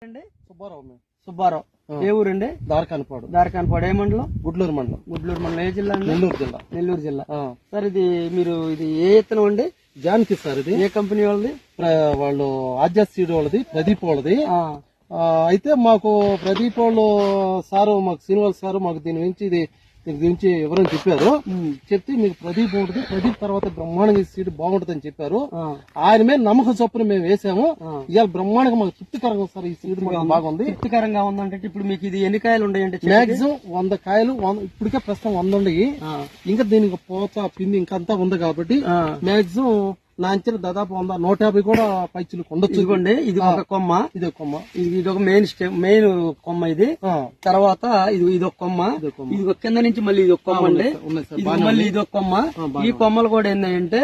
సుబ్బారావు ఏ ఊరండి? దారకానపాడు ఏ మండలం? గుడ్లూరు మండలం. ఏ జిల్లా? నెల్లూరు జిల్లా. సార్ ఇది ఏ ఇత్తనం అండి? జాన్కి సార్. ఇది ఏ కంపెనీ వాళ్ళది? వాళ్ళు ఆద్య సీడ్ వాళ్ళది, ప్రదీప్ వాళ్ళది. అయితే మాకు ప్రదీప్ వాళ్ళు సారు, మాకు శ్రీనివాస్ సారు మాకు దీని గురించి ఎవరైనా చెప్పారు. చెప్తే మీకు ప్రదీప్ ఉంటుంది, ప్రదీప్ తర్వాత బ్రహ్మాండంగా సీడ్ బాగుంటుందని చెప్పారు. ఆయన మీద నమ్మకం చొప్పున మేము వేసాము. ఇవాళ బ్రహ్మాండంగా మాకు తృప్తికరంగా సార్ ఈ సీడ్ బాగుంది. తృప్తికరంగా ఉందంటే ఇప్పుడు మీకు ఇది ఎన్ని కాయలు ఉన్నాయంటే? మాక్సిమం 100 కాయలు, ఇప్పటికే ప్రస్తుతం 100 ఉన్నాయి. ఇంకా దీనికి పోత పిండి ఇంకా అంతా ఉంది కాబట్టి మాక్సిమం నా అంచనా దాదాపు 100-150 కూడా పైచులు ఉండొచ్చు. ఇదిగోండి, ఇది ఒక కొమ్మ, ఇది ఒక మెయిన్ కొమ్మ. ఇది తర్వాత ఇది ఒక కొమ్మ, ఇది ఒక కింద నుంచి మళ్ళీ ఇది ఒక కొమ్మ అండి. మళ్ళీ ఇది ఒక కొమ్మ. ఈ కొమ్మలు కూడా ఏంటంటే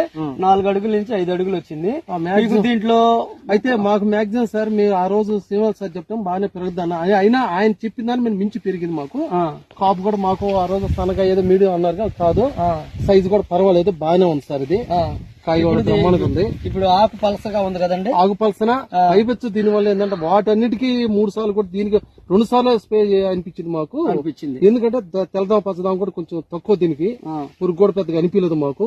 4 అడుగుల నుంచి 5 అడుగులు వచ్చింది దీంట్లో. అయితే మాకు మాక్సిమం సార్ మీరు ఆ రోజు శ్రీనివాస్ సార్ చెప్తాం బాగానే పెరుగుద్దాను, అయినా ఆయన చెప్పిన దాన్ని మేము మించి పెరిగింది. మాకు కాపు కూడా మాకు ఆ రోజు తనగా ఏదో మీడియం అన్నారు కాదు, సైజు కూడా పర్వాలేదు, బాగానే ఉంది సార్. ఇది కాయ కూడా బ్రహ్మాండంగా ఉంది. ఇప్పుడు ఆకు పలసగా ఉంది కదండి, ఆకు పలసన పైపెచ్చు. దీని వల్ల ఏంటంటే వాటన్నిటికీ 3 సార్లు కూడా, దీనికి 2 సార్లు స్ప్రే అనిపించింది మాకు. ఎందుకంటే తెల్లదాం పచ్చదాం కూడా కొంచెం తక్కువ, దీనికి పురుగు కూడా పెద్దగా అనిపించలేదు మాకు.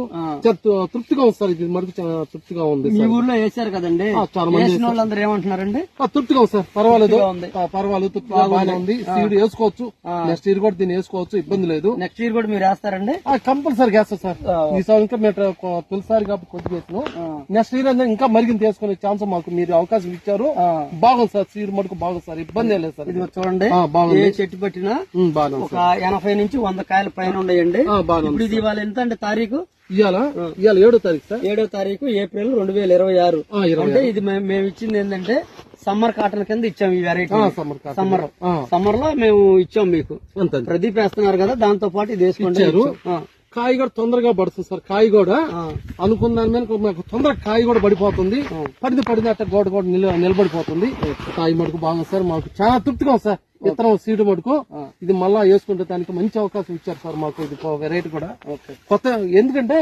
తృప్తిగా ఉంది సార్, ఇది మనకి చాలా తృప్తిగా ఉంది. మీ ఊర్లో వేసారు కదండి, చాలా మంది వాళ్ళందరూ ఏమంటున్నారండి? తృప్తిగా ఉంది సార్, పర్వాలేదు, తృప్తిగా బాగానే ఉంది. సీడ్ వేసుకోవచ్చు, నెక్స్ట్ ఇయర్ కూడా దీన్ని వేసుకోవచ్చు, ఇబ్బంది లేదు. నెక్స్ట్ ఇయర్ కూడా మీరు వేస్తారండి? కంపల్సరీ వేస్తాం సార్. ఈసారి ఇంకా మేము తొలిసారి కాబట్టి కొద్దిగా నెక్స్ట్ ఇయర్ ఇంకా మరిగిన తీసుకునే ఛాన్స్ మాకు మీరు అవకాశం ఇచ్చారు. బాగుంది సార్, సీడ్ మటుకు బాగుంది సార్, ఇబ్బంది లేదు సార్. ఇది చూడండి, ఏ చెట్టు పెట్టినా ఒక 80 నుంచి 100 కాయల పైన ఉన్నాయండి. ఇప్పుడు ఇది ఇవాళ ఎంత అంటే తారీఖు? ఇవాళ 7వ తారీఖు సార్. 7వ తారీఖు ఏప్రిల్ 2026. అంటే ఇది మేము ఇచ్చింది ఏంటంటే సమ్మర్ కాటన్ కింద ఇచ్చాం ఈ వెరైటీ. సమ్మర్ లో మేము ఇచ్చాం మీకు. ప్రదీప్ వేస్తున్నారు కదా, దాంతో పాటు ఇది వేసుకుంటారు. కాయ కూడా తొందరగా పడుతుంది సార్. కాయ కూడా అనుకున్న దాని మీద మాకు తొందరగా కాయ కూడా పడిపోతుంది, పడితే అట్ట గోడ కూడా నిలబడిపోతుంది. కాయ మటుకు బాగుంది సార్, మాకు చాలా తృప్తిగా ఉంది సార్. విత్తనం సీడ్ మటుకు ఇది మళ్ళా వేసుకుంటే దానికి మంచి అవకాశం ఇచ్చారు సార్ మాకు. ఇది వెరైటీ కూడా కొత్త, ఎందుకంటే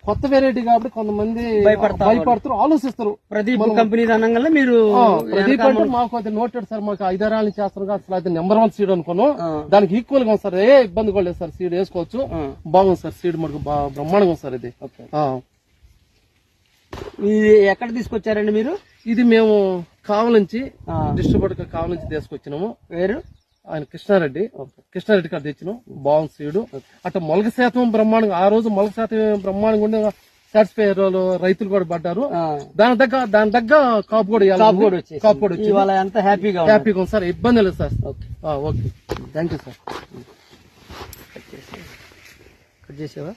కొత్త వెరైటీ కాబట్టి కొంతమంది భయపడతారు, ఆలోచిస్తారు. ప్రదీప్ కంపెనీ అనగానే మీరు ప్రదీప్ అంటే మాకు అది నోటెడ్ సార్, మాకు 5 ఏళ్ళ నుంచి చేస్తారు. అసలు అయితే నెంబర్ 1 సీడ్ అనుకున్నాం, దానికి ఈక్వల్ గా ఉంది సార్. ఏ ఇబ్బంది కూడా లేదు సార్, సీడ్ వేసుకోవచ్చు, బాగుంది సార్. సీడ్ మనకు బ్రహ్మాండంగా ఉంది సార్. ఇది ఎక్కడ తీసుకొచ్చారండి మీరు? ఇది మేము కావలి నుంచి, డిస్ట్రిబ్యూటర్ కావలి నుంచి తీసుకొచ్చినాము. వేరు ఆయన కృష్ణారెడ్డి గారు తెచ్చినాం. బాగుంది సీడు. అట్లా మొలక శాతం బ్రహ్మాండంగా, ఆ రోజు మొలక శాతం బ్రహ్మాండంగా ఉండే సాటిస్ఫై రైతులు కూడా పడ్డారు. దాని తగ్గ కాపు కూడా హ్యాపీగా ఉంది సార్, ఇబ్బంది లేదు sir. Okay, thank you sir. Cut చేసావా?